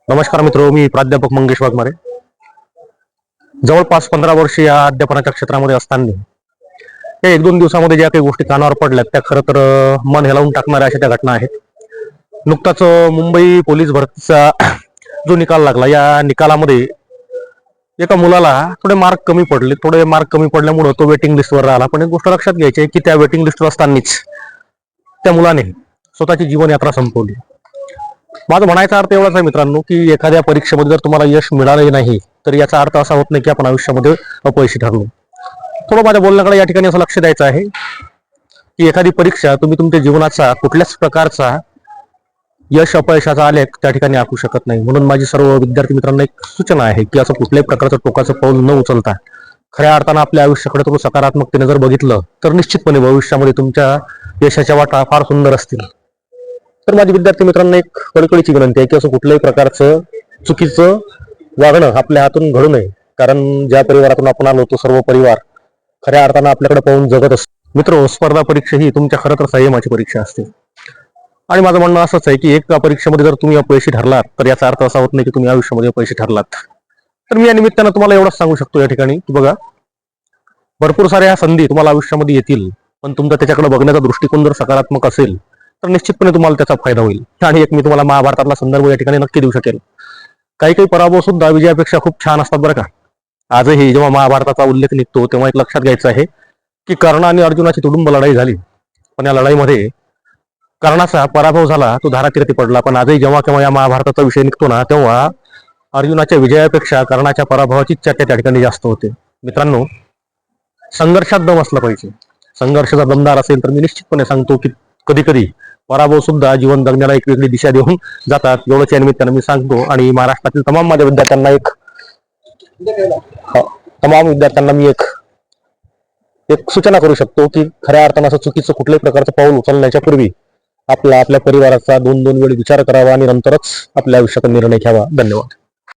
नमस्कार मित्र, मी प्राध्यापक मंगेश वाघमारे. जवळपास 15 वर्ष या अध्यापनाच्या क्षेत्रामध्ये असताना या 1-2 दिवसामध्ये ज्या काही गोष्टी कानावर पडल्यात त्या खरं तर मन हेलावून टाकणाऱ्या अशा त्या घटना आहेत. नुकताच मुंबई पोलीस भरतीचा जो निकाल लागला, या निकालामध्ये एका मुलाला थोडे मार्क कमी पडल्यामुळे तो वेटिंग लिस्टवर राहिला. पण एक गोष्ट लक्षात घ्यायची आहे की त्या वेटिंग लिस्टवर असतानाच त्या मुलाने स्वतःची जीवनयात्रा संपवली. माझं म्हणायचा अर्थ एवढाच आहे मित्रांनो, की एखाद्या परीक्षेमध्ये जर तुम्हाला यश मिळाले नाही तर याचा अर्थ असा होत नाही की आपण आयुष्यामध्ये अपयशी ठरलो. थोडं माझ्या बोलण्याकडे या ठिकाणी असं लक्ष द्यायचं आहे की एखादी परीक्षा तुम्ही तुमच्या जीवनाचा कुठल्याच प्रकारचा यश अपयशाचा आलेख त्या ठिकाणी आखू शकत नाही. म्हणून माझी सर्व विद्यार्थी मित्रांना एक सूचना आहे की असं कुठल्याही प्रकारचं टोकाचं पाऊल न उचलता खऱ्या अर्थानं आपल्या आयुष्याकडे तुम्ही सकारात्मकतेने जर बघितलं तर निश्चितपणे भविष्यामध्ये तुमच्या यशाच्या वाटा फार सुंदर असतील. तर माझी विद्यार्थी मित्रांना एक कळकळीची विनंती आहे की असं कुठल्याही प्रकारचं चुकीचं वागणं आपल्या हातून घडू नये. कारण ज्या परिवारातून आपण आलो तो सर्व परिवार खऱ्या अर्थानं आपल्याकडे पाहून जगत असतो. मित्र, स्पर्धा परीक्षा ही तुमच्या खरं तर संयमाची परीक्षा असते. आणि माझं म्हणणं असंच आहे की एका परीक्षेमध्ये जर तुम्ही अपयशी ठरलात तर याचा अर्थ असा होत नाही की तुम्ही आयुष्यामध्ये अपयशी ठरलात. तर मी या निमित्तानं तुम्हाला एवढंच सांगू शकतो या ठिकाणी की बघा, भरपूर साऱ्या संधी तुम्हाला आयुष्यामध्ये येतील, पण तुमचा त्याच्याकडे बघण्याचा दृष्टिकोन जर सकारात्मक असेल तर निश्चितपणे तुम्हाला त्याचा फायदा होईल. आणि एक मी तुम्हाला महाभारतातला संदर्भ या ठिकाणी नक्की देऊ शकेल. काही काही पराभव सुद्धा विजयापेक्षा खूप छान असतात बरं का. आजही जेव्हा महाभारताचा उल्लेख निघतो तेव्हा एक लक्षात घ्यायचं आहे की कर्ण आणि अर्जुनाची तुडुंब लढाई झाली, पण या लढाईमध्ये कर्णाचा पराभव झाला, तो धारातीर्थी पडला. पण आजही जेव्हा केव्हा या महाभारताचा विषय निघतो ना, तेव्हा अर्जुनाच्या विजयापेक्षा कर्णाच्या पराभवाची चर्चा त्या ठिकाणी जास्त होते. मित्रांनो, संघर्षात दम असला पाहिजे. संघर्ष जर दमदार असेल तर मी निश्चितपणे सांगतो की कधी कधी पराभव सुद्धा जीवन जगण्याला एक वेगळी दिशा देऊन जातात. एवढंच या निमित्तानं मी सांगतो. आणि महाराष्ट्रातील तमाम माझ्या विद्यार्थ्यांना मी एक सूचना करू शकतो की खऱ्या अर्थानं असं चुकीचं कुठल्याही प्रकारचं पाऊल उचलण्याच्या पूर्वी आपल्या परिवाराचा 2 वेळी विचार करावा आणि नंतरच आपल्या आयुष्याचा निर्णय घ्यावा. धन्यवाद.